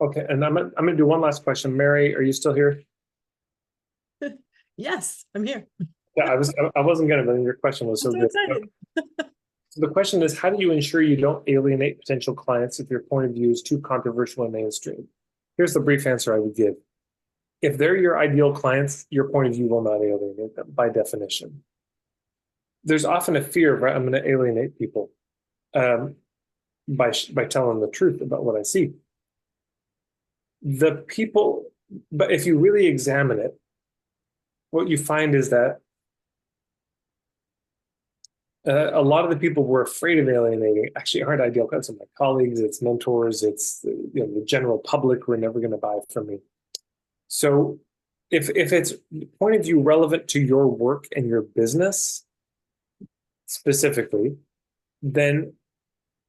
Okay, and I'm gonna do one last question. Mary, are you still here? Yes, I'm here. Yeah, I wasn't gonna, but your question was I'm so so good. excited. So the question is, how do you ensure you don't alienate potential clients if your point of view is too controversial and mainstream? Here's the brief answer I would give. If they're your ideal clients, your point of view will not alienate them by definition. There's often a fear of, right, I'm going to alienate people um, by telling the truth about what I see. The people, but if you really examine it, what you find is that a lot of the people we're afraid of alienating actually aren't ideal clients. My colleagues, it's mentors, it's the general public who are never going to buy from me. So if it's point of view relevant to your work and your business specifically, then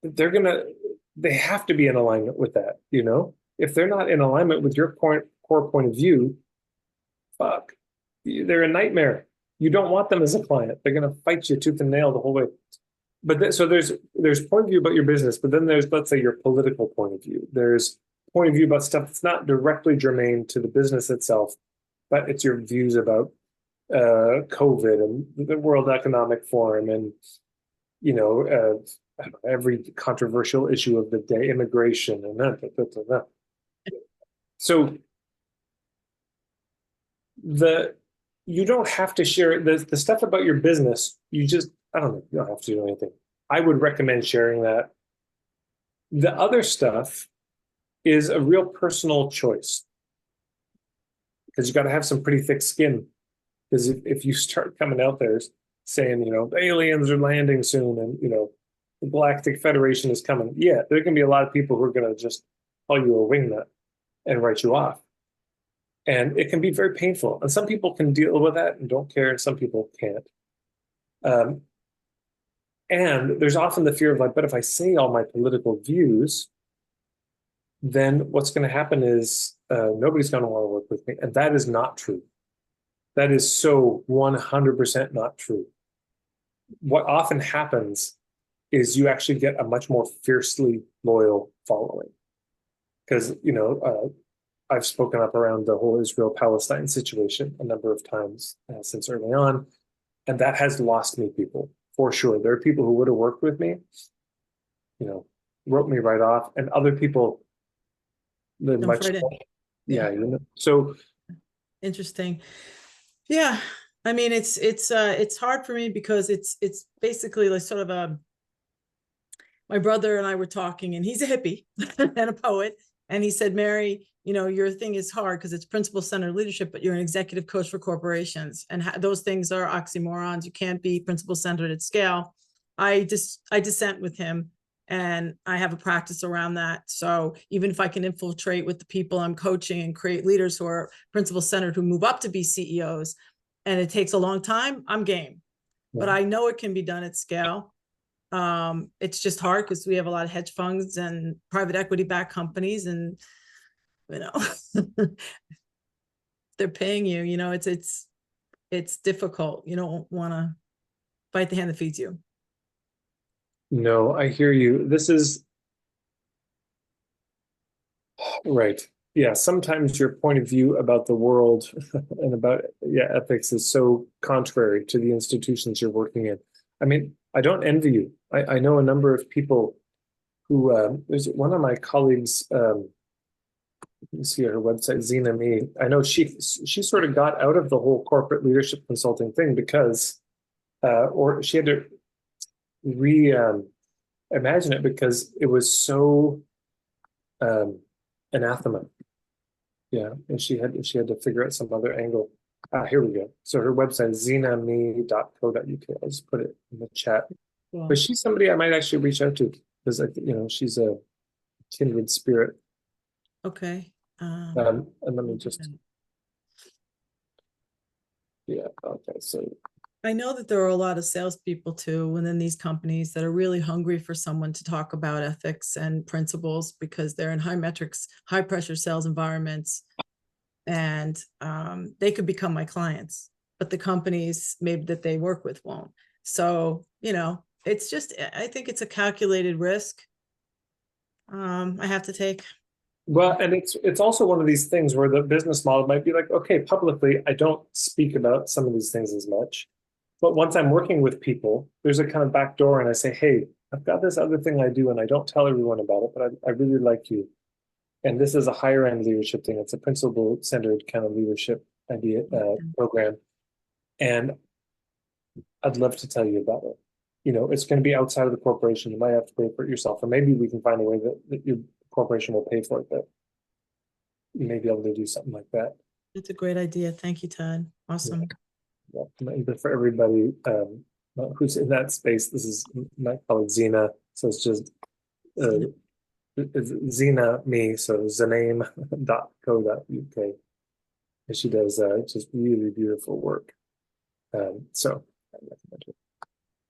they're gonna they have to be in alignment with that. If they're not in alignment with your core point of view, fuck, they're a nightmare. You don't want them as a client. They're gonna fight you tooth and nail the whole way. But so there's point of view about your business, but then there's, let's say, your political point of view. There's point of view about stuff that's not directly germane to the business itself, but it's your views about COVID and the World Economic Forum and you know every controversial issue of the day, immigration and that. So the you don't have to share the stuff about your business. You just, I don't know, you don't have to do anything. I would recommend sharing that. The other stuff is a real personal choice because you got to have some pretty thick skin. Because if you start coming out there saying, the aliens are landing soon and, the Galactic Federation is coming, yeah, there can be a lot of people who are going to just call you a wingnut and write you off. And it can be very painful. And some people can deal with that and don't care, and some people can't. And there's often the fear of like, but if I say all my political views, then what's going to happen is nobody's going to want to work with me. And that is not true. That is so 100% not true. What often happens is you actually get a much more fiercely loyal following. Because, I've spoken up around the whole Israel-Palestine situation a number of times since early on, and that has lost me people, for sure. There are people who would have worked with me, wrote me right off, and other people live much more. Yeah, so interesting. Yeah, I mean, it's hard for me because it's basically like sort of my brother and I were talking, and he's a hippie and a poet, and he said, Mary, your thing is hard because it's principle-centered leadership, but you're an executive coach for corporations, and those things are oxymorons. You can't be principle-centered at scale. I dissent with him, and I have a practice around that. So even if I can infiltrate with the people I'm coaching and create leaders who are principle-centered, who move up to be CEOs, and it takes a long time, I'm game. But I know it can be done at scale. It's just hard because we have a lot of hedge funds and private equity backed companies, and they're paying you. It's difficult. You don't want to bite the hand that feeds you. No, I hear you. This is right. Yeah, sometimes your point of view about the world and about ethics is so contrary to the institutions you're working in. I mean, I don't envy you. I know a number of people who there's one of my colleagues, you can see her website, Zena Me. I know she sort of got out of the whole corporate leadership consulting thing because or she had to imagine it because it was so anathema. Yeah, and she had to figure out some other angle. Here we go. So her website is zename.co.uk. I'll just put it in the chat. Yeah. But she's somebody I might actually reach out to because she's a kindred spirit. Okay. And let me just. Yeah. Okay. So. I know that there are a lot of salespeople too within these companies that are really hungry for someone to talk about ethics and principles because they're in high metrics, high pressure sales environments, and they could become my clients, but the companies maybe that they work with won't. So, I think it's a calculated risk I have to take. Well, and it's also one of these things where the business model might be like, okay, publicly, I don't speak about some of these things as much. But once I'm working with people, there's a kind of back door, and I say, hey, I've got this other thing I do, and I don't tell everyone about it, but I really like you. And this is a higher end leadership thing. It's a principle centered kind of leadership idea program. And I'd love to tell you about it. You know, it's going to be outside of the corporation. You might have to pay for it yourself, or maybe we can find a way that your corporation will pay for it, but you may be able to do something like that. It's a great idea. Thank you, Todd. Awesome. Yeah. But for everybody who's in that space, this is my colleague Zena. So it's just it's Zena me, so zaname.co.uk. And she does just really beautiful work. So I recommend her.